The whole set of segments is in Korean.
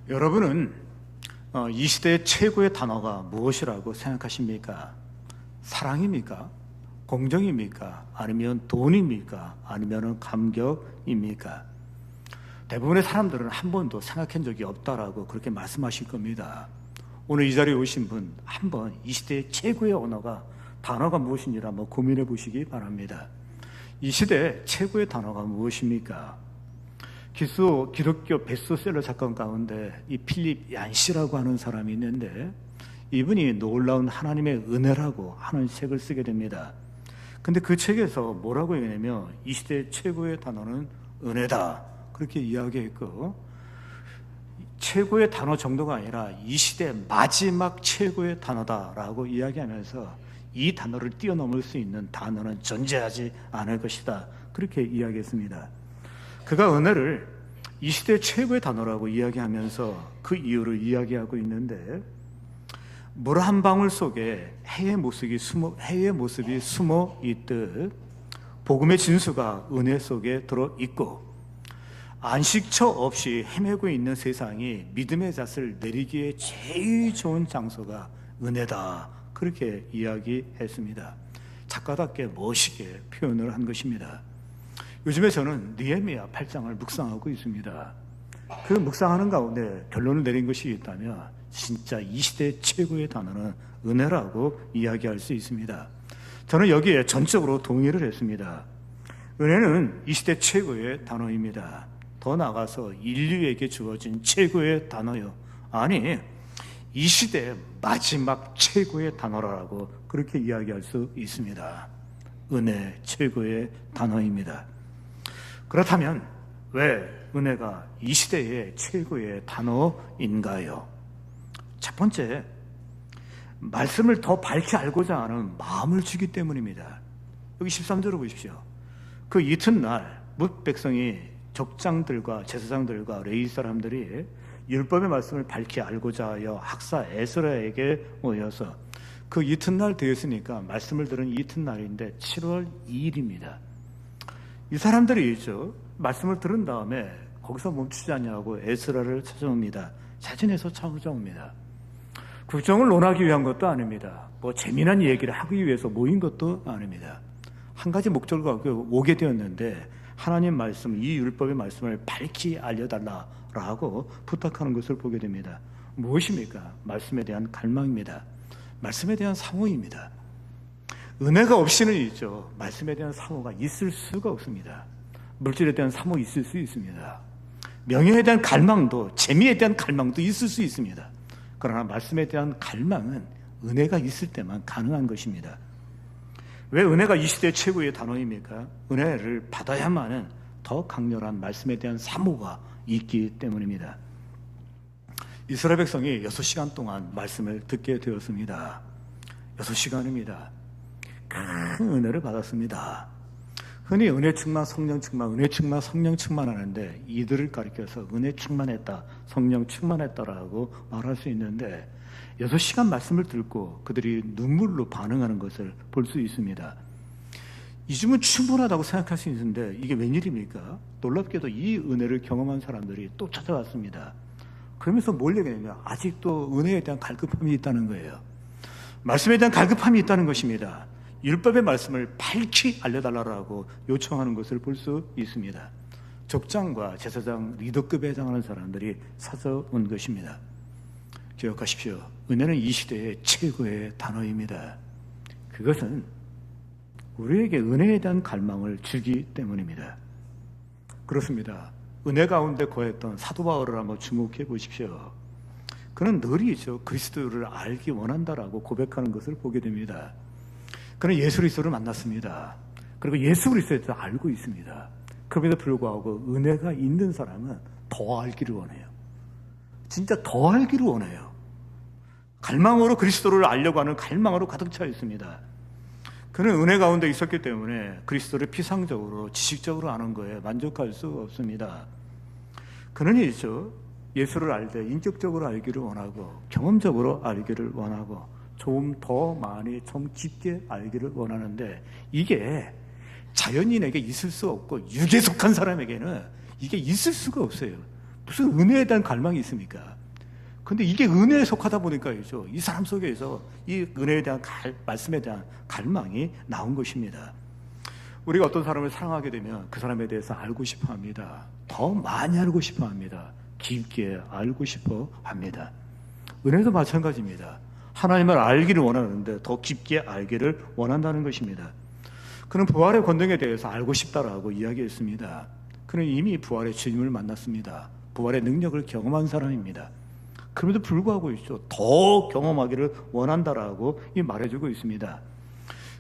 여러분은 이 시대의 최고의 단어가 무엇이라고 생각하십니까? 사랑입니까? 공정입니까? 아니면 돈입니까? 아니면 감격입니까? 대부분의 사람들은 한 번도 생각한 적이 없다라고 그렇게 말씀하실 겁니다. 오늘 이 자리에 오신 분 한번 이 시대의 최고의 단어가 무엇인지 한번 고민해 보시기 바랍니다. 이 시대의 최고의 단어가 무엇입니까? 기독교 베스트셀러 작가 가운데 이 필립 얀시라고 하는 사람이 있는데, 이분이 놀라운 하나님의 은혜라고 하는 책을 쓰게 됩니다. 근데 그 책에서 뭐라고 얘기하냐면 이 시대의 최고의 단어는 은혜다, 그렇게 이야기했고, 최고의 단어 정도가 아니라 이 시대의 마지막 최고의 단어다라고 이야기하면서 이 단어를 뛰어넘을 수 있는 단어는 존재하지 않을 것이다, 그렇게 이야기했습니다. 그가 은혜를 이 시대 최고의 단어라고 이야기하면서 그 이유를 이야기하고 있는데, 물 한 방울 속에 해의 모습이 숨어 있듯 복음의 진수가 은혜 속에 들어 있고, 안식처 없이 헤매고 있는 세상이 믿음의 잣을 내리기에 제일 좋은 장소가 은혜다, 그렇게 이야기했습니다. 작가답게 멋있게 표현을 한 것입니다. 요즘에 저는 느헤미야 8장을 묵상하고 있습니다. 그 묵상하는 가운데 결론을 내린 것이 있다면 진짜 이 시대 최고의 단어는 은혜라고 이야기할 수 있습니다. 저는 여기에 전적으로 동의를 했습니다. 은혜는 이 시대 최고의 단어입니다. 더 나아가서 인류에게 주어진 최고의 단어요, 아니 이 시대의 마지막 최고의 단어라고 그렇게 이야기할 수 있습니다. 은혜 최고의 단어입니다. 그렇다면 왜 은혜가 이 시대의 최고의 단어인가요? 첫 번째, 말씀을 더 밝히 알고자 하는 마음을 주기 때문입니다. 여기 13절을 보십시오. 그 이튿날 뭇 백성이 족장들과 제사장들과 레위 사람들이 율법의 말씀을 밝히 알고자 하여 학사 에스라에게 모여서, 그 이튿날 되었으니까 말씀을 들은 이튿날인데 7월 2일입니다. 이 사람들이 있죠, 말씀을 들은 다음에 거기서 멈추지 않냐고 에스라를 찾아옵니다. 자진해서 찾아옵니다. 국정을 논하기 위한 것도 아닙니다. 재미난 얘기를 하기 위해서 모인 것도 아닙니다. 한 가지 목적을 갖고 오게 되었는데, 하나님 말씀, 이 율법의 말씀을 밝히 알려달라라고 부탁하는 것을 보게 됩니다. 무엇입니까? 말씀에 대한 갈망입니다. 말씀에 대한 사모입니다. 은혜가 없이는 있죠, 말씀에 대한 사모가 있을 수가 없습니다. 물질에 대한 사모 있을 수 있습니다. 명예에 대한 갈망도, 재미에 대한 갈망도 있을 수 있습니다. 그러나 말씀에 대한 갈망은 은혜가 있을 때만 가능한 것입니다. 왜 은혜가 이 시대 최고의 단어입니까? 은혜를 받아야만은 더 강렬한 말씀에 대한 사모가 있기 때문입니다. 이스라엘 백성이 6시간 동안 말씀을 듣게 되었습니다. 6시간입니다. 큰 은혜를 받았습니다. 흔히 은혜 충만, 성령 충만, 은혜 충만, 성령 충만하는데, 이들을 가리켜서 은혜 충만했다, 성령 충만했다라고 말할 수 있는데, 6시간 말씀을 듣고 그들이 눈물로 반응하는 것을 볼 수 있습니다. 이 주면 충분하다고 생각할 수 있는데 이게 웬일입니까? 놀랍게도 이 은혜를 경험한 사람들이 또 찾아왔습니다. 그러면서 뭘 얘기하냐면 아직도 은혜에 대한 갈급함이 있다는 거예요. 말씀에 대한 갈급함이 있다는 것입니다. 율법의 말씀을 밝히 알려달라고 요청하는 것을 볼 수 있습니다. 족장과 제사장, 리더급에 해당하는 사람들이 찾아온 것입니다. 기억하십시오. 은혜는 이 시대의 최고의 단어입니다. 그것은 우리에게 은혜에 대한 갈망을 주기 때문입니다. 그렇습니다. 은혜 가운데 거했던 사도 바울을 한번 주목해 보십시오. 그는 늘이죠, 그리스도를 알기 원한다라고 고백하는 것을 보게 됩니다. 그는 예수 그리스도를 만났습니다. 그리고 예수 그리스도에 대해서 알고 있습니다. 그럼에도 불구하고 은혜가 있는 사람은 더 알기를 원해요. 진짜 더 알기를 원해요. 갈망으로 그리스도를 알려고 하는 갈망으로 가득 차 있습니다. 그는 은혜 가운데 있었기 때문에 그리스도를 피상적으로, 지식적으로 아는 거에 만족할 수 없습니다. 그는 있죠, 예수를 알 때 인격적으로 알기를 원하고 경험적으로 알기를 원하고 좀 더 많이, 좀 깊게 알기를 원하는데, 이게 자연인에게 있을 수 없고 육에 속한 사람에게는 이게 있을 수가 없어요. 무슨 은혜에 대한 갈망이 있습니까? 근데 이게 은혜에 속하다 보니까요, 이 사람 속에서 이 은혜에 대한 말씀에 대한 갈망이 나온 것입니다. 우리가 어떤 사람을 사랑하게 되면 그 사람에 대해서 알고 싶어 합니다. 더 많이 알고 싶어 합니다. 깊게 알고 싶어 합니다. 은혜도 마찬가지입니다. 하나님을 알기를 원하는데 더 깊게 알기를 원한다는 것입니다. 그는 부활의 권능에 대해서 알고 싶다라고 이야기했습니다. 그는 이미 부활의 주님을 만났습니다. 부활의 능력을 경험한 사람입니다. 그럼에도 불구하고 더 경험하기를 원한다라고 말해주고 있습니다.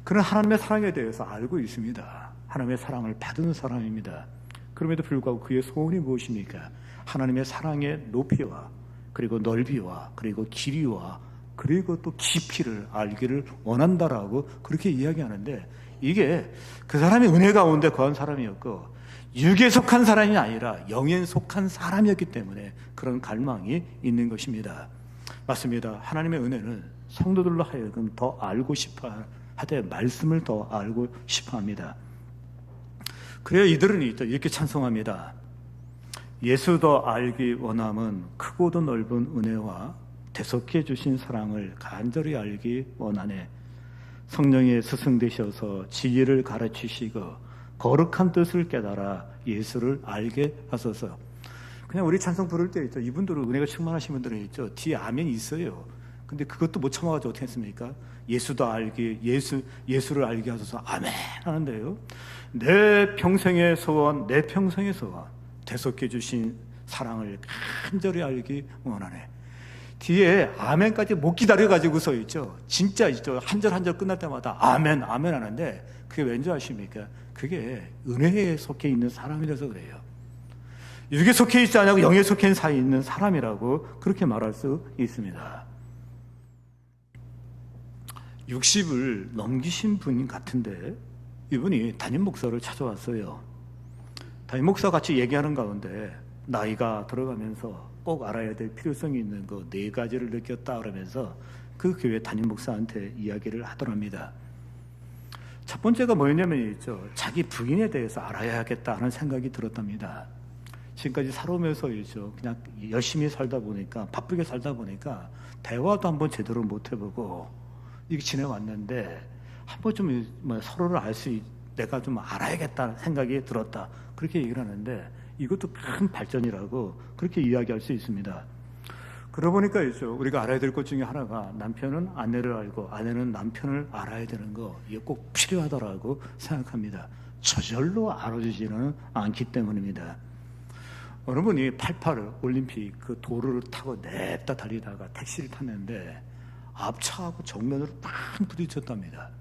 그는 하나님의 사랑에 대해서 알고 있습니다. 하나님의 사랑을 받은 사람입니다. 그럼에도 불구하고 그의 소원이 무엇입니까? 하나님의 사랑의 높이와 그리고 넓이와 그리고 길이와 그리고 또 깊이를 알기를 원한다라고 그렇게 이야기하는데, 이게 그 사람이 은혜 가운데 거한 사람이었고 육에 속한 사람이 아니라 영에 속한 사람이었기 때문에 그런 갈망이 있는 것입니다. 맞습니다. 하나님의 은혜는 성도들로 하여금 더 알고 싶어 하되 말씀을 더 알고 싶어 합니다. 그래야 이들은 이렇게 찬송합니다. 예수 더 알기 원함은 크고도 넓은 은혜와 대속해 주신 사랑을 간절히 알기 원하네. 성령의 스승 되셔서 진리를 가르치시고 거룩한 뜻을 깨달아 예수를 알게 하소서. 그냥 우리 찬송 부를 때 이분들은 은혜가 충만하신 분들은 뒤에 아멘이 있어요. 근데 그것도 못 참아가지고 어떻게 했습니까? 예수도 알기, 예수를 알게 하소서 아멘 하는데요. 내 평생의 소원, 내 평생의 소원, 대속해 주신 사랑을 간절히 알기 원하네. 뒤에 아멘까지 못 기다려가지고서 진짜 한 절 한 절 끝날 때마다 아멘 아멘 하는데, 그게 왠지 아십니까? 그게 은혜에 속해 있는 사람이라서 그래요. 육에 속해 있지 않고 영에 속해 있는 사람이라고 그렇게 말할 수 있습니다. 60을 넘기신 분 같은데 이분이 담임 목사를 찾아왔어요. 담임 목사 같이 얘기하는 가운데 나이가 들어가면서 꼭 알아야 될 필요성이 있는 그 4가지를 느꼈다 그러면서 그 교회 담임 목사한테 이야기를 하더랍니다. 첫 번째가 뭐였냐면 자기 부인에 대해서 알아야겠다 하는 생각이 들었답니다. 지금까지 살아오면서 그냥 열심히 살다 보니까, 바쁘게 살다 보니까 대화도 한번 제대로 못 해보고 이렇게 지내왔는데 한번 좀 서로를 내가 좀 알아야겠다는 생각이 들었다, 그렇게 얘기를 하는데 이것도 큰 발전이라고 그렇게 이야기할 수 있습니다. 그러고 보니까 우리가 알아야 될 것 중에 하나가 남편은 아내를 알고 아내는 남편을 알아야 되는 거, 이게 꼭 필요하다라고 생각합니다. 저절로 알아주지는 않기 때문입니다. 어느 분이 88 올림픽 그 도로를 타고 냅다 달리다가 택시를 탔는데 앞차하고 정면으로 팍 부딪혔답니다.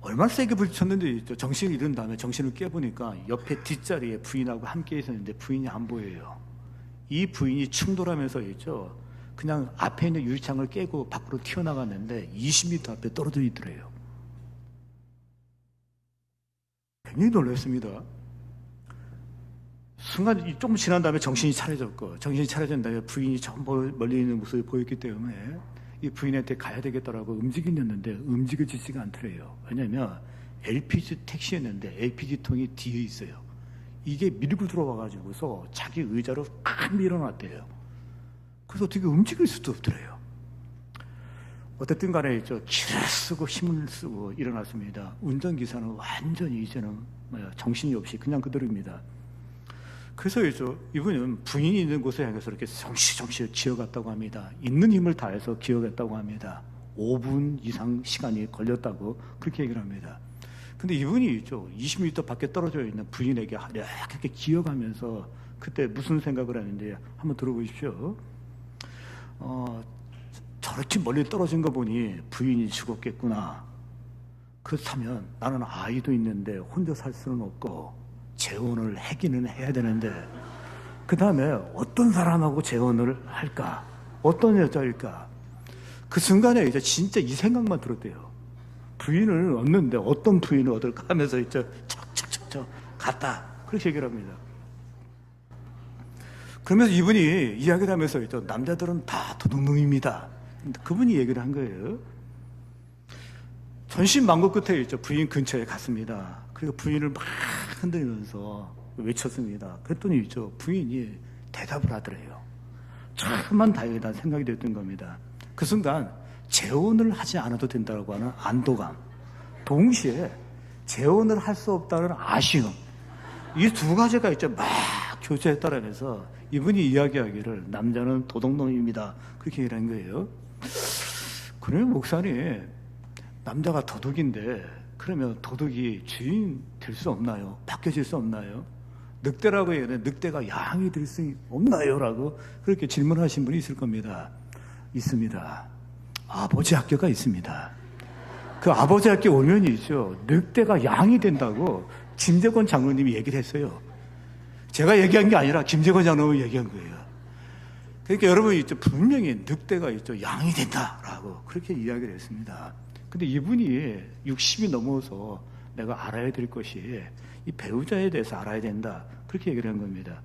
얼마나 세게 부딪혔는데 정신을 잃은 다음에 정신을 깨보니까 옆에 뒷자리에 부인하고 함께 있었는데 부인이 안 보여요. 이 부인이 충돌하면서 그냥 앞에 있는 유리창을 깨고 밖으로 튀어나갔는데 20m 앞에 떨어져 있더래요. 굉장히 놀랐습니다. 순간 조금 지난 다음에 정신이 차려졌고, 정신이 차려진 다음에 부인이 저 멀리 있는 모습이 보였기 때문에 이 부인한테 가야 되겠다라고 움직이는데 움직여지지가 않더래요. 왜냐하면 LPG 택시였는데 LPG 통이 뒤에 있어요. 이게 밀고 들어와가지고서 자기 의자로 팍 밀어놨대요. 그래서 어떻게 움직일 수도 없더래요. 어쨌든 간에 기를 쓰고 힘을 쓰고 일어났습니다. 운전기사는 완전히 이제는 정신이 없이 그냥 그대로입니다. 그래서 이분은 부인이 있는 곳에 향해서 이렇게 정시정시 기어갔다고 합니다. 있는 힘을 다해서 기어갔다고 합니다. 5분 이상 시간이 걸렸다고 그렇게 얘기를 합니다. 근데 이분이 20m 밖에 떨어져 있는 부인에게 이렇게 기어가면서 그때 무슨 생각을 하는지 한번 들어보십시오. 저렇게 멀리 떨어진 거 보니 부인이 죽었겠구나. 그렇다면 나는 아이도 있는데 혼자 살 수는 없고 재혼을 하기는 해야 되는데 그 다음에 어떤 사람하고 재혼을 할까? 어떤 여자일까? 그 순간에 진짜 이 생각만 들었대요. 부인을 얻는데 어떤 부인을 얻을까 하면서 척척척척 갔다, 그렇게 얘기를 합니다. 그러면서 이분이 이야기를 하면서 남자들은 다 도둑놈입니다. 그분이 얘기를 한 거예요. 전신만고 끝에 부인 근처에 갔습니다. 그리고 부인을 막 흔들면서 외쳤습니다. 그랬더니 부인이 대답을 하더래요. 천만 다행이다 생각이 됐던 겁니다. 그 순간 재혼을 하지 않아도 된다고 하는 안도감, 동시에 재혼을 할 수 없다는 아쉬움, 이 두 가지가 막 교차했다라면서 이분이 이야기하기를 남자는 도둑놈입니다 그렇게 얘기를 한 거예요. 그러면 목사님, 남자가 도둑인데 그러면 도둑이 주인 될 수 없나요? 바뀌어질 수 없나요? 늑대라고 해야 돼. 늑대가 양이 될 수 없나요? 라고 그렇게 질문하신 분이 있을 겁니다. 있습니다. 아버지 학교가 있습니다. 그 아버지 학교 오면 늑대가 양이 된다고 김재권 장로님이 얘기를 했어요. 제가 얘기한 게 아니라 김재권 장로님이 얘기한 거예요. 그러니까 여러분이 분명히 늑대가 양이 된다라고 그렇게 이야기를 했습니다. 근데 이분이 60이 넘어서 내가 알아야 될 것이 이 배우자에 대해서 알아야 된다 그렇게 얘기를 한 겁니다.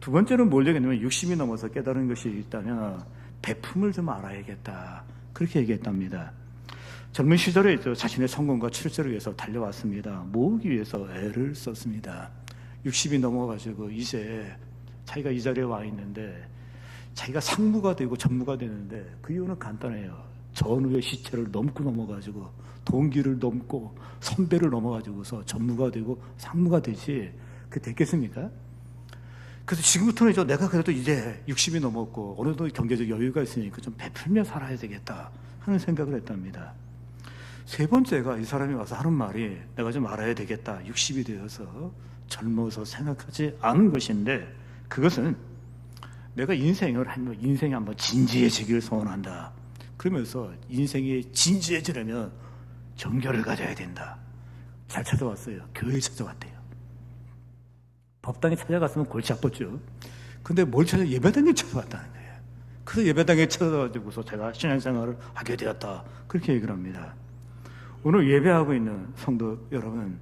두 번째는 뭘 얘기했냐면 60이 넘어서 깨달은 것이 있다면 베품을 좀 알아야겠다 그렇게 얘기했답니다. 젊은 시절에 자신의 성공과 출세를 위해서 달려왔습니다. 모으기 위해서 애를 썼습니다. 60이 넘어가지고 이제 자기가 이 자리에 와 있는데 자기가 상무가 되고 전무가 되는데 그 이유는 간단해요. 전우의 시체를 넘고 넘어가지고 동기를 넘고 선배를 넘어가지고서 전무가 되고 상무가 되지 그게 됐겠습니까? 그래서 지금부터는 내가 그래도 이제 60이 넘었고 어느 정도 경제적 여유가 있으니까 좀 베풀며 살아야 되겠다 하는 생각을 했답니다. 세 번째가 이 사람이 와서 하는 말이 내가 좀 알아야 되겠다. 60이 되어서 젊어서 생각하지 않은 것인데 그것은 내가 인생에 한번 진지해지기를 소원한다. 그러면서 인생이 진지해지려면 정결을 가져야 된다. 잘 찾아왔어요. 교회에 찾아왔대요. 법당에 찾아갔으면 골치 아팠죠. 근데 뭘 예배당에 찾아왔다는 거예요. 그래서 예배당에 찾아가지고서 제가 신앙생활을 하게 되었다. 그렇게 얘기를 합니다. 오늘 예배하고 있는 성도 여러분,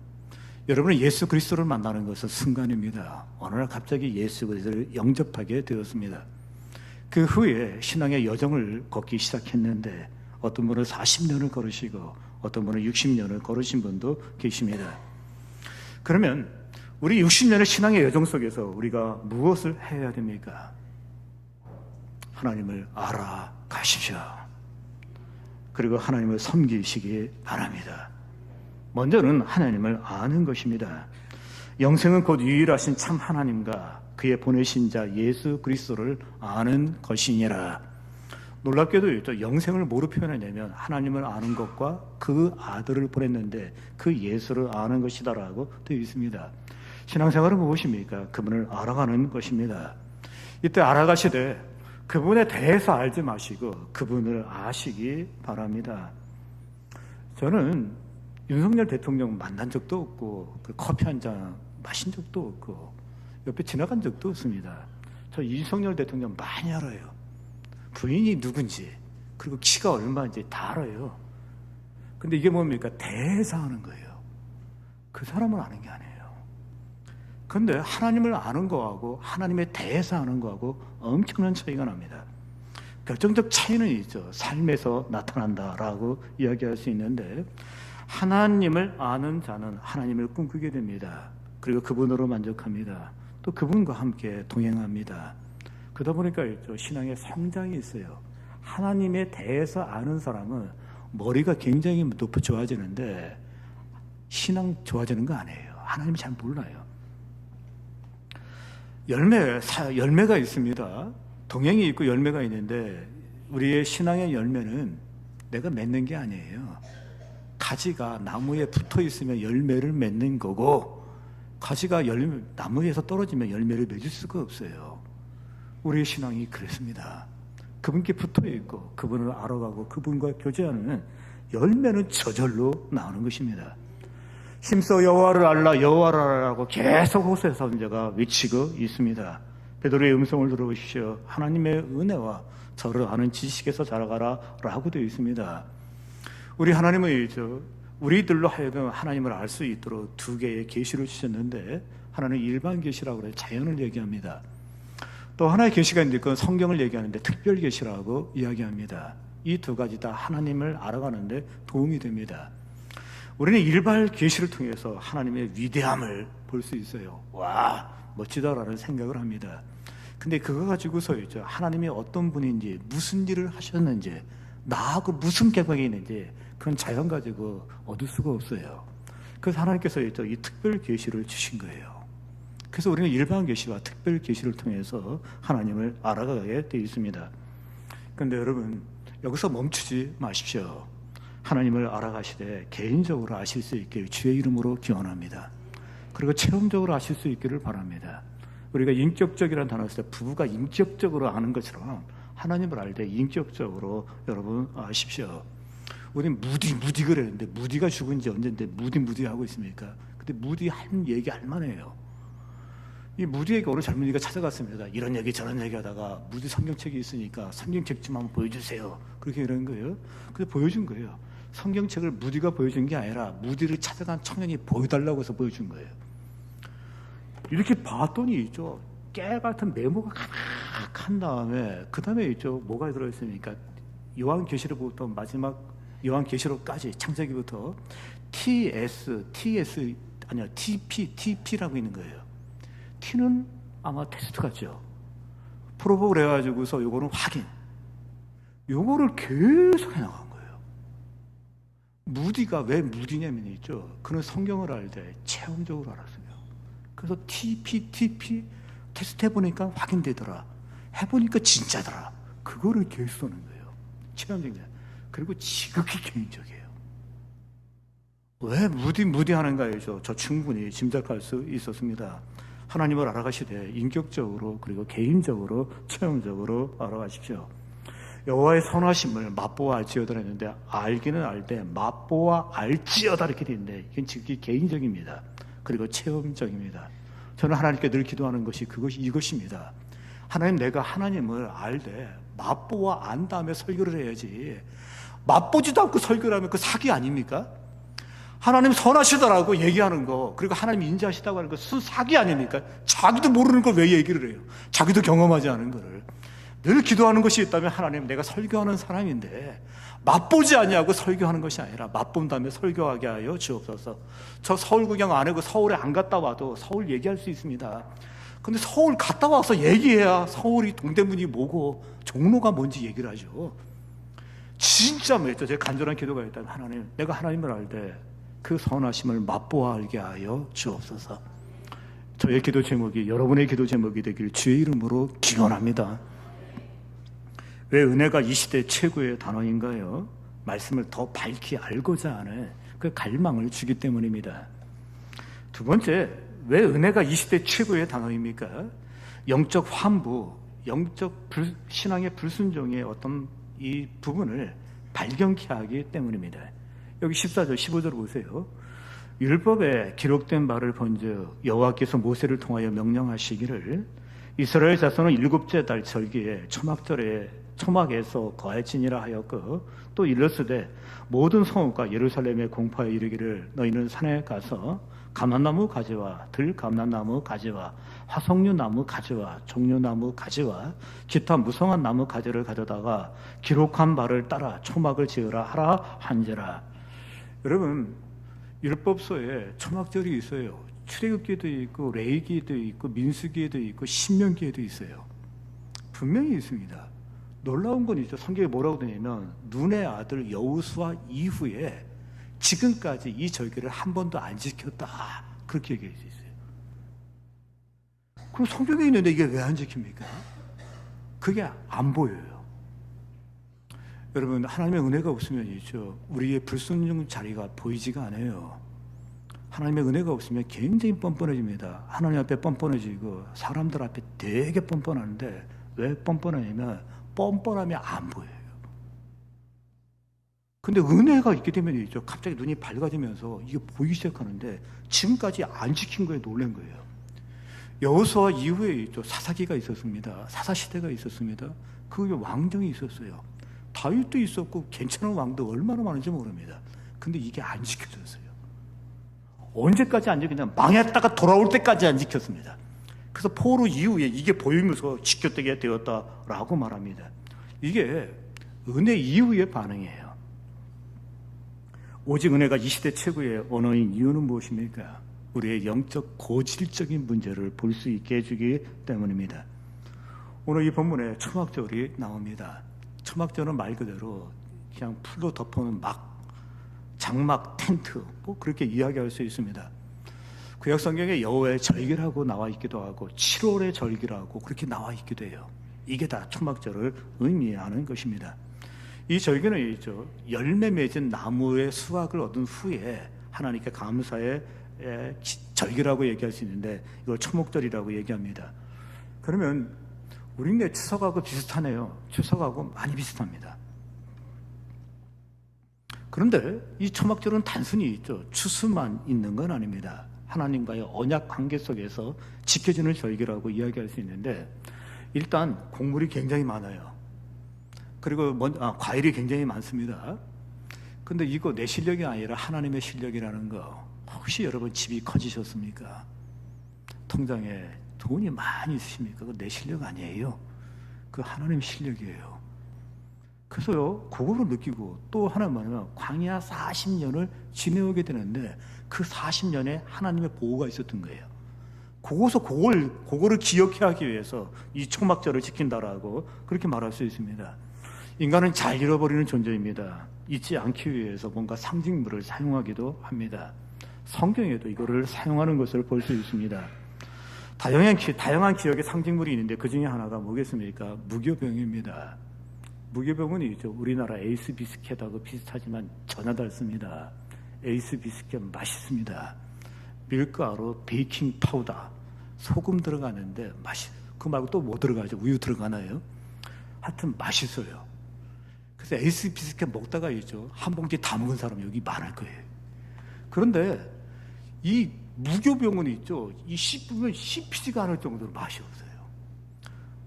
여러분은 예수 그리스도를 만나는 것은 순간입니다. 어느 날 갑자기 예수 그리스도를 영접하게 되었습니다. 그 후에 신앙의 여정을 걷기 시작했는데 어떤 분은 40년을 걸으시고 어떤 분은 60년을 걸으신 분도 계십니다. 그러면 우리 60년의 신앙의 여정 속에서 우리가 무엇을 해야 됩니까? 하나님을 알아가십시오. 그리고 하나님을 섬기시기 바랍니다. 먼저는 하나님을 아는 것입니다. 영생은 곧 유일하신 참 하나님과 그의 보내신 자 예수 그리스도를 아는 것이니라. 놀랍게도 영생을 뭐로 표현하냐면 하나님을 아는 것과 그 아들을 보냈는데 그 예수를 아는 것이다라고 되어 있습니다. 신앙생활은 무엇입니까? 그분을 알아가는 것입니다. 이때 알아가시되 그분에 대해서 알지 마시고 그분을 아시기 바랍니다. 저는 윤석열 대통령 만난 적도 없고 커피 한 잔 마신 적도 없고 옆에 지나간 적도 없습니다. 저 윤석열 대통령 많이 알아요. 부인이 누군지 그리고 키가 얼마인지 다 알아요. 근데 이게 뭡니까? 대사하는 거예요. 그 사람을 아는 게 아니에요. 근데 하나님을 아는 거하고 하나님의 대사하는 거하고 엄청난 차이가 납니다. 결정적 차이는 있죠. 삶에서 나타난다라고 이야기할 수 있는데 하나님을 아는 자는 하나님을 꿈꾸게 됩니다. 그리고 그분으로 만족합니다. 또 그분과 함께 동행합니다. 그러다 보니까 신앙의 성장이 있어요. 하나님에 대해서 아는 사람은 머리가 굉장히 높아 좋아지는데 신앙 좋아지는 거 아니에요. 하나님 잘 몰라요. 열매가 있습니다. 동행이 있고 열매가 있는데 우리의 신앙의 열매는 내가 맺는 게 아니에요. 가지가 나무에 붙어 있으면 열매를 맺는 거고 가지가 나무에서 떨어지면 열매를 맺을 수가 없어요. 우리의 신앙이 그렇습니다. 그분께 붙어 있고 그분을 알아가고 그분과 교제하는 열매는 저절로 나오는 것입니다. 힘써 여호와를 알라 여호와를 알라고 계속 호세 선지자가 외치고 있습니다. 베드로의 음성을 들어보십시오. 하나님의 은혜와 저를 아는 지식에서 자라가라 라고 되어 있습니다. 우리 하나님은 우리들로 하여금 하나님을 알 수 있도록 두 개의 계시를 주셨는데 하나는 일반 계시라고 그래요. 자연을 얘기합니다. 또 하나의 계시가 있는데 그건 성경을 얘기하는데 특별 계시라고 이야기합니다. 이 두 가지 다 하나님을 알아가는데 도움이 됩니다. 우리는 일발 계시를 통해서 하나님의 위대함을 볼 수 있어요. 와, 멋지다라는 생각을 합니다. 근데 그거 가지고서 있죠, 하나님이 어떤 분인지, 무슨 일을 하셨는지, 나하고 무슨 계획이 있는지, 그건 자연 가지고 얻을 수가 없어요. 그래서 하나님께서 있죠, 이 특별 계시를 주신 거예요. 그래서 우리는 일반 계시와 특별 계시를 통해서 하나님을 알아가게 되어 있습니다. 그런데 여러분, 여기서 멈추지 마십시오. 하나님을 알아가시되 개인적으로 아실 수 있길 주의 이름으로 기원합니다. 그리고 체험적으로 아실 수 있기를 바랍니다. 우리가 인격적이라는 단어를 쓸 때 부부가 인격적으로 아는 것처럼 하나님을 알 때 인격적으로 여러분 아십시오. 우리는 무디 그랬는데, 무디가 죽은 지 언젠데 무디 하고 있습니까? 근데 무디 한 얘기 할만해요. 이 무디에게 어느 젊은이가 찾아갔습니다. 이런 얘기 저런 얘기 하다가, 무디 성경책이 있으니까 성경책 좀 한번 보여주세요. 그렇게 이런 거예요. 그래서 보여준 거예요. 성경책을 무디가 보여준 게 아니라 무디를 찾아간 청년이 보여달라고 해서 보여준 거예요. 이렇게 봤더니 있죠, 깨 같은 메모가 가득한 다음에, 그 다음에 있죠, 뭐가 들어있습니까? 요한계시록부터 마지막 요한계시록까지, 창세기부터 TP라고 있는 거예요. T는 아마 테스트 같죠. 프로보를 해가지고서 요거는 확인. 요거를 계속 해나간 거예요. 무디가 왜 무디냐면 있죠, 그는 성경을 알 때 체험적으로 알았어요. 그래서 TP 테스트 해보니까 확인되더라. 해보니까 진짜더라. 그거를 계속 쏘는 거예요. 체험적이냐. 그리고 지극히 개인적이에요. 왜 무디 하는가요? 저 충분히 짐작할 수 있었습니다. 하나님을 알아가시되 인격적으로 그리고 개인적으로 체험적으로 알아가십시오. 여호와의 선하심을 맛보아 알지어다 했는데, 알기는 알되 맛보아 알지어다 이렇게 되어 있는데, 이건 지극히 개인적입니다. 그리고 체험적입니다. 저는 하나님께 늘 기도하는 것이 이것입니다. 하나님, 내가 하나님을 알되 맛보아 안 다음에 설교를 해야지, 맛보지도 않고 설교를 하면 그 사기 아닙니까? 하나님 선하시더라고 얘기하는 거, 그리고 하나님 인자하시다고 하는 거 사기 아닙니까? 자기도 모르는 걸 왜 얘기를 해요? 자기도 경험하지 않은 거를. 늘 기도하는 것이 있다면, 하나님, 내가 설교하는 사람인데 맛보지 아니하고 설교하는 것이 아니라 맛본 다음에 설교하게 하여 주옵소서. 저 서울 구경 안 하고 서울에 안 갔다 와도 서울 얘기할 수 있습니다. 근데 서울 갔다 와서 얘기해야 서울이 동대문이 뭐고 종로가 뭔지 얘기를 하죠. 진짜 뭐였죠? 제 간절한 기도가 있다면, 하나님, 내가 하나님을 알 때 그 선하심을 맛보아 알게 하여 주옵소서. 저의 기도 제목이 여러분의 기도 제목이 되길 주의 이름으로 기원합니다. 왜 은혜가 이 시대 최고의 단어인가요? 말씀을 더 밝히 알고자 하는 그 갈망을 주기 때문입니다. 두 번째, 왜 은혜가 이 시대 최고의 단어입니까? 영적 환부, 신앙의 불순종의 어떤 이 부분을 발견케 하기 때문입니다. 여기 14절 15절 보세요. 율법에 기록된 바를 본즉 여호와께서 모세를 통하여 명령하시기를, 이스라엘 자손은 일곱째 달 절기에 초막에서 거할지니라 하였고, 또 일렀으되 모든 성읍과 예루살렘에 공포하여 이르기를, 너희는 산에 가서 감람나무 가지와 들감람나무 가지와 화석류나무 가지와 종려나무 가지와 기타 무성한 나무 가지를 가져다가 기록한 바를 따라 초막을 지으라 하라 한지라. 여러분, 율법서에 초막절이 있어요. 출애굽기에도 있고 레위기에도 있고 민수기에도 있고 신명기에도 있어요. 분명히 있습니다. 놀라운 건 있죠. 성경에 뭐라고 되냐면, 눈의 아들 여호수아 이후에 지금까지 이 절기를 한 번도 안 지켰다, 그렇게 얘기해 있어요. 그럼 성경에 있는데 이게 왜 안 지킵니까? 그게 안 보여요. 여러분, 하나님의 은혜가 없으면 있죠, 우리의 불순종 자리가 보이지가 않아요. 하나님의 은혜가 없으면 굉장히 뻔뻔해집니다. 하나님 앞에 뻔뻔해지고 사람들 앞에 되게 뻔뻔한데, 왜 뻔뻔하냐면 뻔뻔하면 안 보여요. 근데 은혜가 있게 되면 있죠, 갑자기 눈이 밝아지면서 이게 보이기 시작하는데, 지금까지 안 지킨 거에 놀란 거예요. 여호수아 이후에 있죠, 사사기가 있었습니다. 사사시대가 있었습니다. 그 왕정이 있었어요. 다윗도 있었고 괜찮은 왕도 얼마나 많은지 모릅니다. 근데 이게 안 지켜졌어요. 언제까지 안 지켰냐, 망했다가 돌아올 때까지 안 지켰습니다. 그래서 포로 이후에 이게 보이면서 지켰게 되었다라고 말합니다. 이게 은혜 이후의 반응이에요. 오직 은혜가 이 시대 최고의 언어인 이유는 무엇입니까? 우리의 영적 고질적인 문제를 볼 수 있게 해주기 때문입니다. 오늘 이 본문에 초막절이 나옵니다. 초막절은 말 그대로 그냥 풀로 덮어놓은 장막, 텐트, 뭐 그렇게 이야기할 수 있습니다. 구약 성경에 여호와의 절기라고 나와 있기도 하고 7월의 절기라고 그렇게 나와 있기도 해요. 이게 다 초막절을 의미하는 것입니다. 이 절기는 있죠. 열매 맺은 나무의 수확을 얻은 후에 하나님께 감사의 절기라고 얘기할 수 있는데 이걸 초목절이라고 얘기합니다. 그러면 우리네 추석하고 비슷하네요. 추석하고 많이 비슷합니다. 그런데 이 초막절은 단순히 있죠. 추수만 있는 건 아닙니다. 하나님과의 언약 관계 속에서 지켜지는 절기라고 이야기할 수 있는데 일단 곡물이 굉장히 많아요. 그리고 과일이 굉장히 많습니다. 근데 이거 내 실력이 아니라 하나님의 실력이라는 거 혹시 여러분 집이 커지셨습니까? 통장에 돈이 많이 있으십니까? 그거 내 실력 아니에요. 그 하나님 실력이에요. 그래서요, 그거를 느끼고 또 하나는 광야 40년을 지내오게 되는데 그 40년에 하나님의 보호가 있었던 거예요. 그거를 기억해 하기 위해서 이 초막절을 지킨다라고 그렇게 말할 수 있습니다. 인간은 잘 잃어버리는 존재입니다. 잊지 않기 위해서 뭔가 상징물을 사용하기도 합니다. 성경에도 이거를 사용하는 것을 볼 수 있습니다. 다양한 기억의 상징물이 있는데 그 중에 하나가 뭐겠습니까? 무교병입니다. 무교병은 있죠. 우리나라 에이스 비스켓하고 비슷하지만 전혀 다릅니다. 에이스 비스켓 맛있습니다. 밀가루, 베이킹 파우더, 소금 들어가는데 그 말고 또 뭐 들어가죠? 우유 들어가나요? 하여튼 맛있어요. 그래서 에이스 비스켓 먹다가 있죠. 한 봉지 다 먹은 사람 여기 많을 거예요. 그런데 이 무교병은 있죠. 이 씹으면 씹히지가 않을 정도로 맛이 없어요.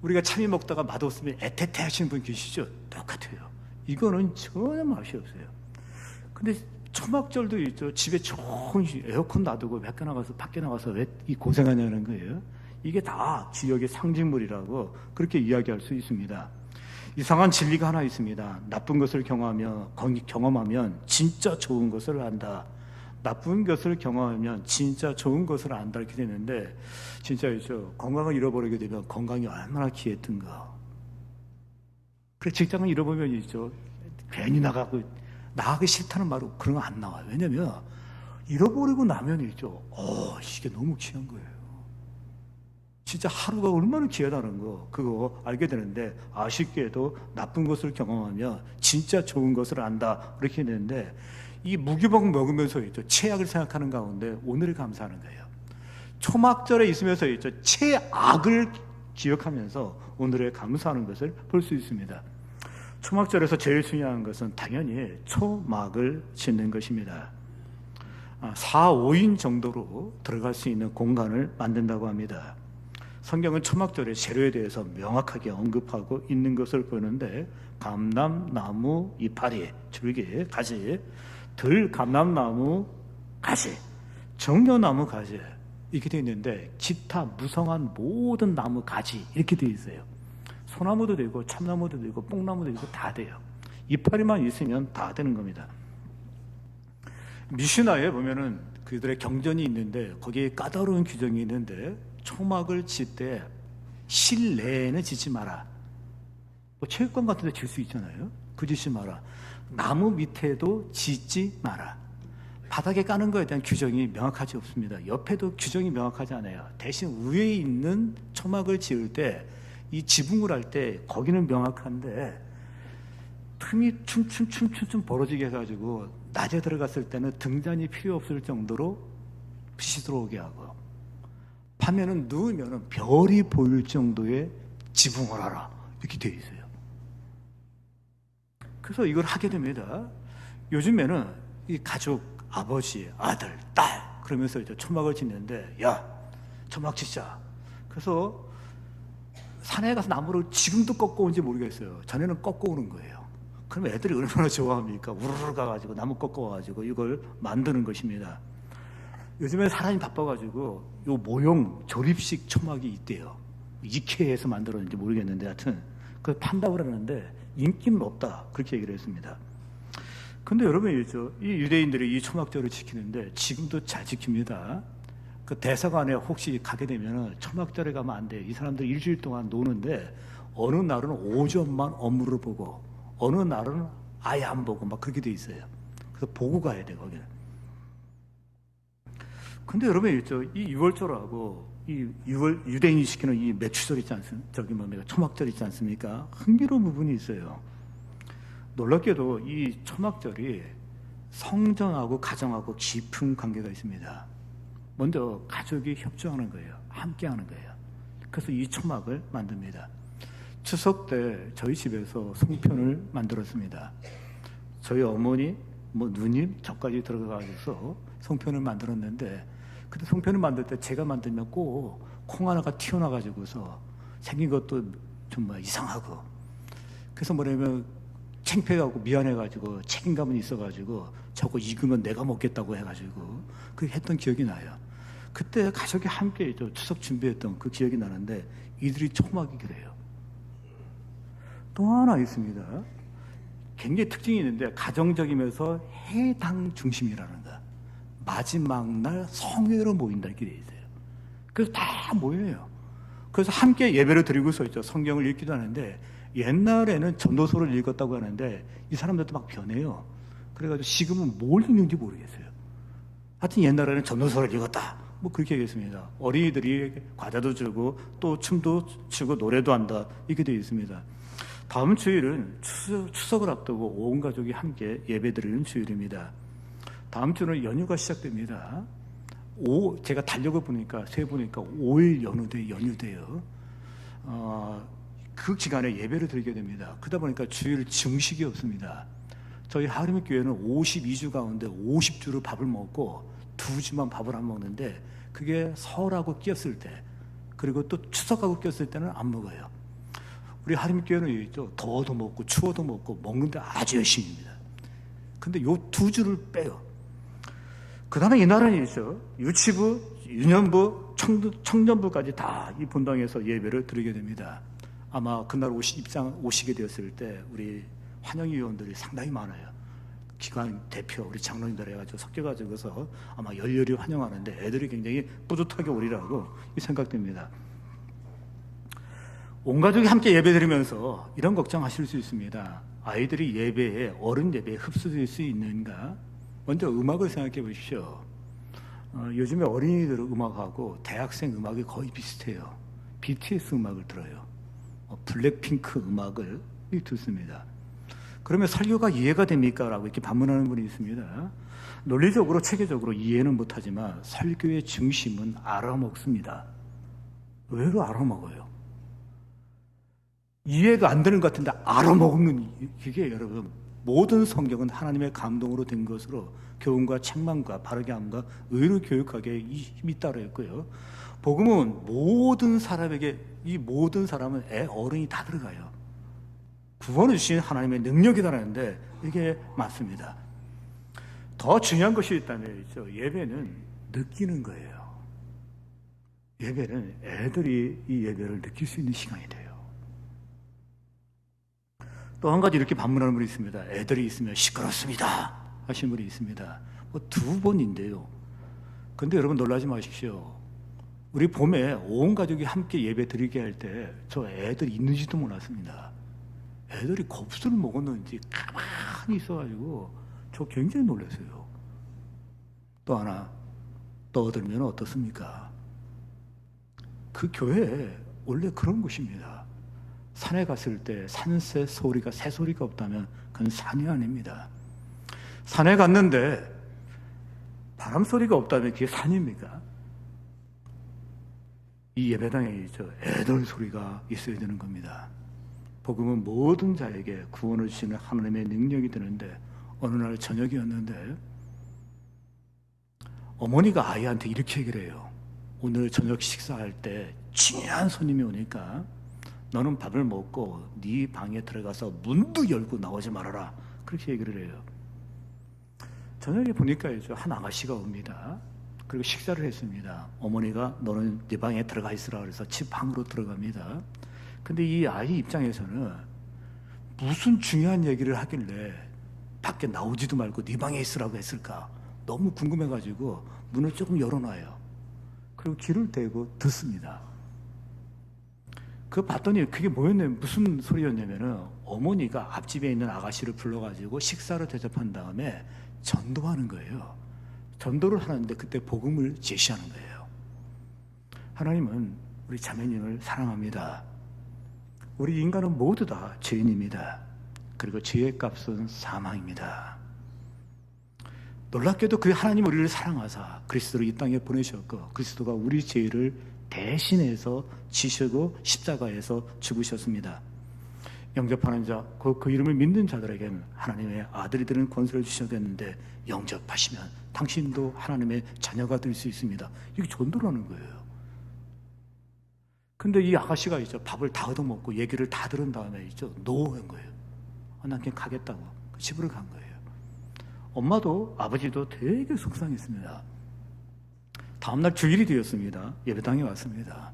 우리가 참외 먹다가 맛없으면 애태태 하시는 분 계시죠? 똑같아요. 이거는 전혀 맛이 없어요. 근데 초막절도 있죠. 집에 좋은 에어컨 놔두고 밖에 나가서 왜 이 고생하냐는 거예요. 이게 다 지역의 상징물이라고 그렇게 이야기할 수 있습니다. 이상한 진리가 하나 있습니다. 나쁜 것을 경험하면 진짜 좋은 것을 안다. 나쁜 것을 경험하면 진짜 좋은 것을 안다 이렇게 되는데 진짜 있죠. 건강을 잃어버리게 되면 건강이 얼마나 귀했던가. 그래 직장을 잃어버리면 있죠. 괜히 나가기 싫다는 말로 그런 거 안 나와요. 왜냐면 잃어버리고 나면 있죠. 이게 너무 귀한 거예요. 진짜 하루가 얼마나 귀하다는 거 그거 알게 되는데 아쉽게도 나쁜 것을 경험하면 진짜 좋은 것을 안다 이렇게 되는데 이 무교병 먹으면서 있죠. 최악을 생각하는 가운데 오늘을 감사하는 거예요. 초막절에 있으면서 있죠. 최악을 기억하면서 오늘을 감사하는 것을 볼 수 있습니다. 초막절에서 제일 중요한 것은 당연히 초막을 짓는 것입니다. 4, 5인 정도로 들어갈 수 있는 공간을 만든다고 합니다. 성경은 초막절의 재료에 대해서 명확하게 언급하고 있는 것을 보는데 감람나무 이파리, 줄기, 가지, 들감람나무 가지, 정려나무 가지 이렇게 되어 있는데 기타 무성한 모든 나무 가지 이렇게 되어 있어요. 소나무도 되고 참나무도 되고 뽕나무도 되고 다 돼요. 이파리만 있으면 다 되는 겁니다. 미슈나에 보면은 그들의 경전이 있는데 거기에 까다로운 규정이 있는데 초막을 짓 때 실내에는 짓지 마라. 뭐 체육관 같은 데 질 수 있잖아요. 그 짓지 마라. 나무 밑에도 짓지 마라. 바닥에 까는 거에 대한 규정이 명확하지 없습니다. 옆에도 규정이 명확하지 않아요. 대신 위에 있는 초막을 지을 때 이 지붕을 할 때 거기는 명확한데 틈이 춤춤 벌어지게 해가지고 낮에 들어갔을 때는 등잔이 필요 없을 정도로 빛이 들어오게 하고 밤에는 누우면 별이 보일 정도의 지붕을 하라 이렇게 되어 있어요. 그래서 이걸 하게 됩니다. 요즘에는 이 가족, 아버지, 아들, 딸 그러면서 이제 초막을 짓는데 야 초막 짓자. 그래서 산에 가서 나무를 지금도 꺾어 온지 모르겠어요. 전에는 꺾어 오는 거예요. 그러면 애들이 얼마나 좋아합니까? 우르르 가가지고 나무 꺾어 와가지고 이걸 만드는 것입니다. 요즘에 사람이 바빠가지고 요 모형 조립식 초막이 있대요. 이케아에서 만들었는지 모르겠는데 하여튼 그걸 판다고 그러는데 인기는 없다 그렇게 얘기를 했습니다. 근데 여러분, 이 유대인들이 이 초막절을 지키는데 지금도 잘 지킵니다. 그 대사관에 혹시 가게 되면 초막절에 가면 안 돼요. 이 사람들 일주일 동안 노는데 어느 날은 오전만 업무를 보고 어느 날은 아예 안 보고 막 그렇게 돼 있어요. 그래서 보고 가야 돼요, 거기는. 근데 여러분, 이 6월절하고 이 6월 유대인이 시키는 이 매추절 있지 않습니까? 초막절 있지 않습니까? 흥미로운 부분이 있어요. 놀랍게도 이 초막절이 성전하고 가정하고 깊은 관계가 있습니다. 먼저 가족이 협조하는 거예요. 함께 하는 거예요. 그래서 이 초막을 만듭니다. 추석 때 저희 집에서 송편을 만들었습니다. 저희 어머니, 누님, 저까지 들어가서 송편을 만들었는데, 그때 송편을 만들 때 제가 만들면 꼭 콩 하나가 튀어나와가지고서 생긴 것도 좀 이상하고, 그래서 뭐냐면 창피해가지고 미안해가지고 책임감은 있어가지고 저거 익으면 내가 먹겠다고 해가지고 그렇게 했던 기억이 나요. 그때 가족이 함께 추석 준비했던 그 기억이 나는데 이들이 초막이 그래요. 또 하나 있습니다. 굉장히 특징이 있는데 가정적이면서 해당 중심이라는 거. 마지막 날 성회로 모인다 이렇게 돼 있어요. 그래서 다 모여요. 그래서 함께 예배를 드리고서 성경을 읽기도 하는데 옛날에는 전도서를 읽었다고 하는데 이 사람들도 막 변해요. 그래가지고 지금은 뭘 읽는지 모르겠어요. 하여튼 옛날에는 전도서를 읽었다. 그렇게 얘기했습니다. 어린이들이 과자도 주고 또 춤도 추고 노래도 한다. 이렇게 되어 있습니다. 다음 주일은 추석을 앞두고 온 가족이 함께 예배드리는 주일입니다. 다음 주는 연휴가 시작됩니다. 제가 달력을 세보니까 5일 연휴돼요. 그 기간에 예배를 드리게 됩니다. 그러다 보니까 주일 증식이 없습니다. 저희 하림교회는 52주 가운데 50주를 밥을 먹고 2주만 밥을 안 먹는데 그게 설하고 끼었을 때 그리고 또 추석하고 끼었을 때는 안 먹어요. 우리 하림교회는 더워도 먹고 추워도 먹고 먹는데 아주 열심입니다. 근데 요 2주를 빼요. 그 다음에 이날은 유치부, 유년부, 청년부까지 다 이 본당에서 예배를 드리게 됩니다. 아마 그날 오시게 되었을 때 우리 환영위원들이 상당히 많아요. 기관 대표, 우리 장로님들 해가지고 섞여가지고서 아마 열렬히 환영하는데 애들이 굉장히 뿌듯하게 오리라고 생각됩니다. 온 가족이 함께 예배 드리면서 이런 걱정하실 수 있습니다. 아이들이 어른 예배에 흡수될 수 있는가? 먼저 음악을 생각해 보십시오. 요즘에 어린이들 음악하고 대학생 음악이 거의 비슷해요. BTS 음악을 들어요. 블랙핑크 음악을 듣습니다. 그러면 설교가 이해가 됩니까? 라고 이렇게 반문하는 분이 있습니다. 논리적으로 체계적으로 이해는 못하지만 설교의 중심은 알아먹습니다. 의외로 알아먹어요. 이해가 안 되는 것 같은데 알아먹는 이게 여러분 모든 성경은 하나님의 감동으로 된 것으로 교훈과 책망과 바르게 함과 의로 교육하게 힘이 따로 있고요. 복음은 모든 사람에게 이 모든 사람은 어른이 다 들어가요. 구원을 주신 하나님의 능력이라는데 이게 맞습니다. 더 중요한 것이 있다면 예배는 느끼는 거예요. 예배는 애들이 이 예배를 느낄 수 있는 시간이 돼요. 또 한 가지 이렇게 반문하는 분이 있습니다. 애들이 있으면 시끄럽습니다 하신 분이 있습니다. 2번인데요. 근데 여러분 놀라지 마십시오. 우리 봄에 온 가족이 함께 예배 드리게 할 때 저 애들 있는지도 몰랐습니다. 애들이 곱슬을 먹었는지 가만히 있어가지고 저 굉장히 놀랐어요. 또 하나 떠들면 어떻습니까? 그 교회 원래 그런 곳입니다. 산에 갔을 때 산새 소리가 새소리가 없다면 그건 산이 아닙니다. 산에 갔는데 바람 소리가 없다면 그게 산입니까? 이 예배당에 애들 소리가 있어야 되는 겁니다. 복음은 모든 자에게 구원을 주시는 하나님의 능력이 되는데 어느 날 저녁이었는데 어머니가 아이한테 이렇게 얘기를 해요. 오늘 저녁 식사할 때 중요한 손님이 오니까 너는 밥을 먹고 네 방에 들어가서 문도 열고 나오지 말아라. 그렇게 얘기를 해요. 저녁에 보니까 한 아가씨가 옵니다. 그리고 식사를 했습니다. 어머니가 너는 네 방에 들어가 있으라 그래서 집 방으로 들어갑니다. 근데 이 아이 입장에서는 무슨 중요한 얘기를 하길래 밖에 나오지도 말고 네 방에 있으라고 했을까? 너무 궁금해가지고 문을 조금 열어놔요. 그리고 귀를 대고 듣습니다. 그거 봤더니 그게 뭐였냐면 무슨 소리였냐면은 어머니가 앞집에 있는 아가씨를 불러가지고 식사를 대접한 다음에 전도하는 거예요. 전도를 하는데 그때 복음을 제시하는 거예요. 하나님은 우리 자매님을 사랑합니다. 우리 인간은 모두 다 죄인입니다. 그리고 죄의 값은 사망입니다. 놀랍게도 그 하나님 우리를 사랑하사 그리스도를 이 땅에 보내셨고 그리스도가 우리 죄를 대신해서 지시고 십자가에서 죽으셨습니다. 영접하는 자, 그 이름을 믿는 자들에게는 하나님의 아들이 되는 권세를 주셨는데 영접하시면 당신도 하나님의 자녀가 될 수 있습니다. 이게 전도라는 거예요. 근데 이 아가씨가 있죠. 밥을 다 얻어먹고 얘기를 다 들은 다음에 있죠. 노한 거예요. 난 그냥 가겠다고. 집으로 간 거예요. 엄마도 아버지도 되게 속상했습니다. 다음날 주일이 되었습니다. 예배당에 왔습니다.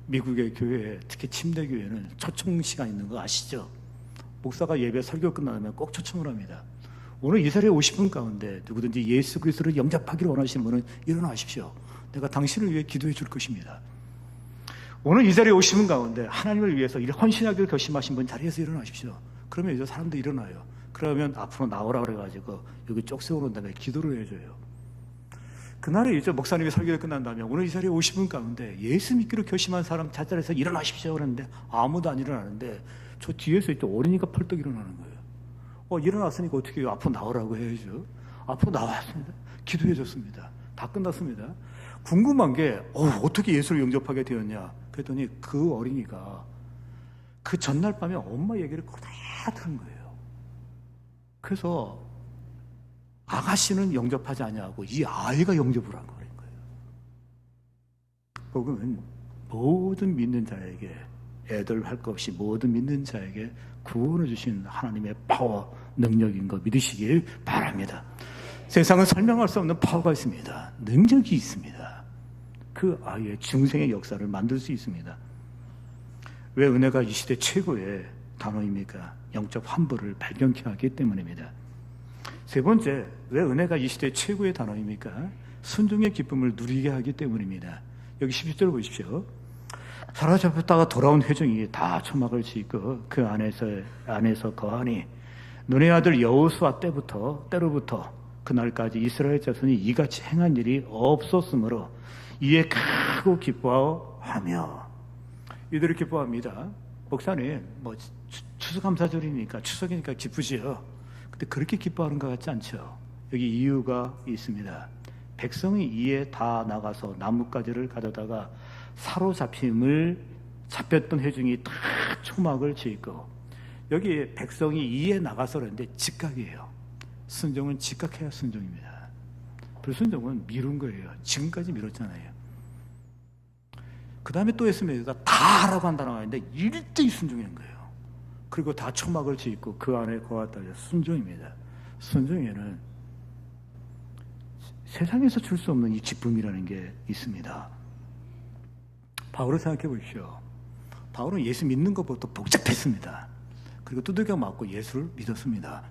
미국의 교회, 특히 침대교회는 초청 시간 있는 거 아시죠? 목사가 예배 설교 끝나면 꼭 초청을 합니다. 오늘 이 자리에 오신 분 가운데 누구든지 예수 그리스도를 영접하기를 원하시는 분은 일어나십시오. 내가 당신을 위해 기도해 줄 것입니다. 오늘 이 자리에 오신 분 가운데 하나님을 위해서 헌신하기를 결심하신 분 자리에서 일어나십시오. 그러면 이제 사람들이 일어나요. 그러면 앞으로 나오라 그래가지고 여기 쪽 세워놓은 다음에 기도를 해줘요. 그날에 이제 목사님이 설교가 끝난 다음에 오늘 이 자리에 오신 분 가운데 예수 믿기로 결심한 사람 자리에서 일어나십시오 그랬는데 아무도 안 일어나는데 저 뒤에서 이제 어린이가 펄떡 일어나는 거예요. 일어났으니까 어떻게 해요? 앞으로 나오라고 해야죠. 앞으로 나왔습니다. 기도해 줬습니다. 다 끝났습니다. 궁금한 게 어떻게 예수를 영접하게 되었냐 그랬더니 그 어린이가 그 전날 밤에 엄마 얘기를 다 들은 거예요. 그래서 아가씨는 영접하지 않냐고 이 아이가 영접을 한 거예요. 복음은 모든 믿는 자에게 애들할 것 없이 모든 믿는 자에게 구원을 주신 하나님의 파워, 능력인 거 믿으시길 바랍니다. 세상은 설명할 수 없는 파워가 있습니다. 능력이 있습니다. 그 아이의 중생의 역사를 만들 수 있습니다. 왜 은혜가 이 시대 최고의 단어입니까? 영적 환부를 발견케 하기 때문입니다. 세 번째, 왜 은혜가 이 시대 최고의 단어입니까? 순종의 기쁨을 누리게 하기 때문입니다. 여기 11절 보십시오. 사로잡혔다가 돌아온 회중이 다 초막을 짓고 그 안에서 거하니 눈의 아들 여호수아 때로부터 그날까지 이스라엘 자손이 이같이 행한 일이 없었으므로 이에 크고 기뻐하며 이들이 기뻐합니다. 목사님, 추수감사절이니까 추석이니까 기쁘지요. 근데 그렇게 기뻐하는 것 같지 않죠. 여기 이유가 있습니다. 백성이 이에 다 나가서 나뭇가지를 가져다가 사로잡혔던 회중이 다 초막을 짓고 여기 백성이 이에 나가서 그러는데 즉각이에요. 순종은 즉각해야 순종입니다. 불순종은 미룬 거예요. 지금까지 미뤘잖아요. 그 다음에 또 했습니다. 다 하라고 한다는 말인데 일대히 순종인 거예요. 그리고 다 초막을 짓고 그 안에 거하다. 순종입니다. 순종에는 세상에서 줄 수 없는 이 기쁨이라는 게 있습니다. 바울을 생각해 보십시오. 바울은 예수 믿는 것부터 복잡했습니다. 그리고 두들겨 맞고 예수를 믿었습니다.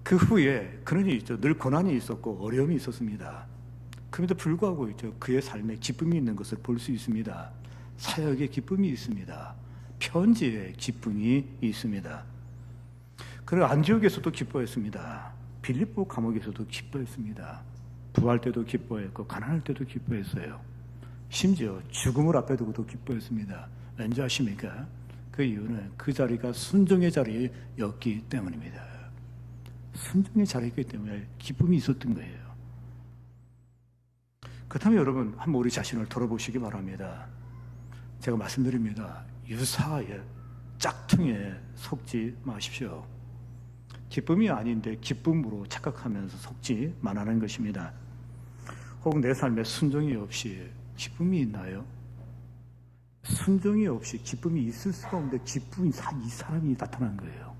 그 후에 그런 일이 있죠. 늘 고난이 있었고 어려움이 있었습니다. 그럼에도 불구하고 있죠. 그의 삶에 기쁨이 있는 것을 볼 수 있습니다. 사역에 기쁨이 있습니다. 편지에 기쁨이 있습니다. 그리고 안디옥에서도 기뻐했습니다. 빌립보 감옥에서도 기뻐했습니다. 부할 때도 기뻐했고 가난할 때도 기뻐했어요. 심지어 죽음을 앞에 두고도 기뻐했습니다. 왠지 아십니까? 그 이유는 그 자리가 순종의 자리였기 때문입니다. 순종의 자리였기 때문에 기쁨이 있었던 거예요. 그렇다면 여러분 한번 우리 자신을 돌아보시기 바랍니다. 제가 말씀드립니다. 유사의 짝퉁에 속지 마십시오. 기쁨이 아닌데 기쁨으로 착각하면서 속지만 하는 것입니다. 혹은 내 삶에 순종이 없이 기쁨이 있나요? 순종이 없이 기쁨이 있을 수가 없는데 기쁨이 이 사람이 나타난 거예요.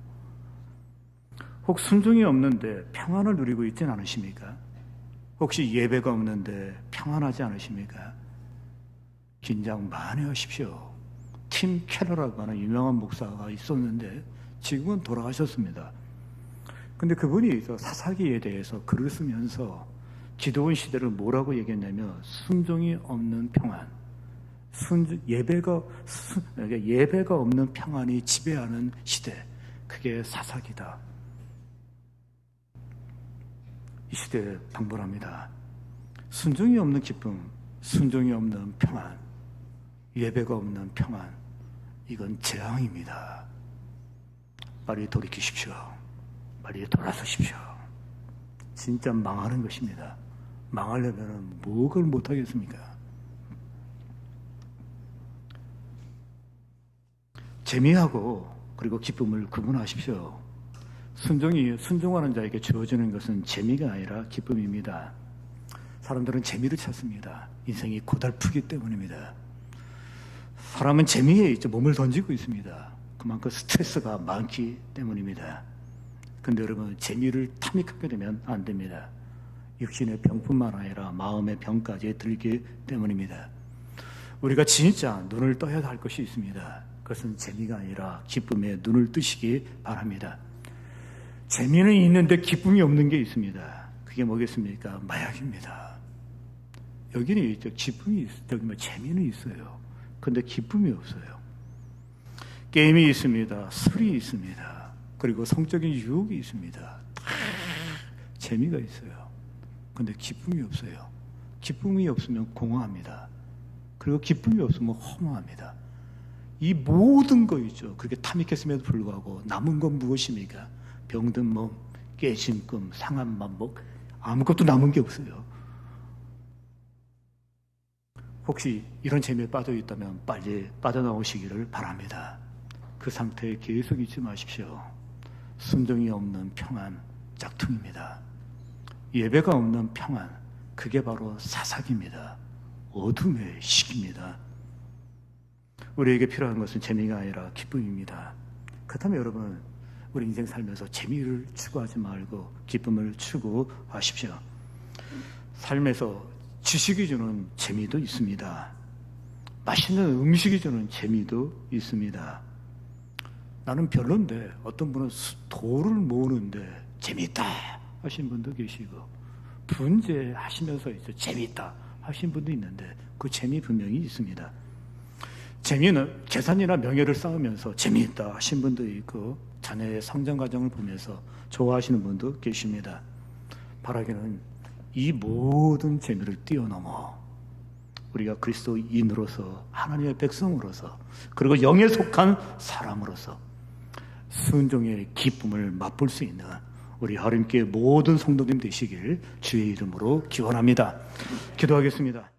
혹 순종이 없는데 평안을 누리고 있진 않으십니까? 혹시 예배가 없는데 평안하지 않으십니까? 긴장 많이 하십시오. 팀 켈러라고 하는 유명한 목사가 있었는데 지금은 돌아가셨습니다. 근데 그분이 사사기에 대해서 글을 쓰면서 기도원 시대를 뭐라고 얘기했냐면 순종이 없는 평안, 예배가 없는 평안이 지배하는 시대, 그게 사사기다. 이 시대에 당부합니다. 순종이 없는 기쁨, 순종이 없는 평안, 예배가 없는 평안, 이건 재앙입니다. 빨리 돌이키십시오. 빨리 돌아서십시오. 진짜 망하는 것입니다. 망하려면 무엇을 못하겠습니까? 재미하고 그리고 기쁨을 구분하십시오. 순종하는 자에게 주어지는 것은 재미가 아니라 기쁨입니다. 사람들은 재미를 찾습니다. 인생이 고달프기 때문입니다. 사람은 재미에 몸을 던지고 있습니다. 그만큼 스트레스가 많기 때문입니다. 근데 여러분, 재미를 탐닉하게 되면 안 됩니다. 육신의 병뿐만 아니라 마음의 병까지 들기 때문입니다. 우리가 진짜 눈을 떠야 할 것이 있습니다. 그것은 재미가 아니라 기쁨에 눈을 뜨시기 바랍니다. 재미는 있는데 기쁨이 없는 게 있습니다. 그게 뭐겠습니까? 마약입니다. 여기는 기쁨이 여기 재미는 있어요. 근데 기쁨이 없어요. 게임이 있습니다. 술이 있습니다. 그리고 성적인 유혹이 있습니다. 다 재미가 있어요. 근데 기쁨이 없어요. 기쁨이 없으면 공허합니다. 그리고 기쁨이 없으면 허무합니다. 이 모든 거 있죠. 그렇게 탐닉했음에도 불구하고 남은 건 무엇입니까? 병든 몸, 깨진 꿈, 상한 만복, 아무것도 남은 게 없어요. 혹시 이런 재미에 빠져 있다면 빨리 빠져나오시기를 바랍니다. 그 상태에 계속 있지 마십시오. 순종이 없는 평안, 짝퉁입니다. 예배가 없는 평안, 그게 바로 사사기입니다. 어둠의 시기입니다. 우리에게 필요한 것은 재미가 아니라 기쁨입니다. 그렇다면 여러분, 우리 인생 살면서 재미를 추구하지 말고 기쁨을 추구하십시오. 삶에서 지식이 주는 재미도 있습니다. 맛있는 음식이 주는 재미도 있습니다. 나는 별론데 어떤 분은 돌을 모으는데 재미있다 하신 분도 계시고, 분재하시면서 재미있다 하신 분도 있는데 그 재미 분명히 있습니다. 재미는 재산이나 명예를 쌓으면서 재미있다 하신 분도 있고, 자녀의 성장 과정을 보면서 좋아하시는 분도 계십니다. 바라기는 이 모든 재미를 뛰어넘어 우리가 그리스도인으로서, 하나님의 백성으로서, 그리고 영에 속한 사람으로서 순종의 기쁨을 맛볼 수 있는 우리 하나님께 모든 성도님 되시길 주의 이름으로 기원합니다. 기도하겠습니다.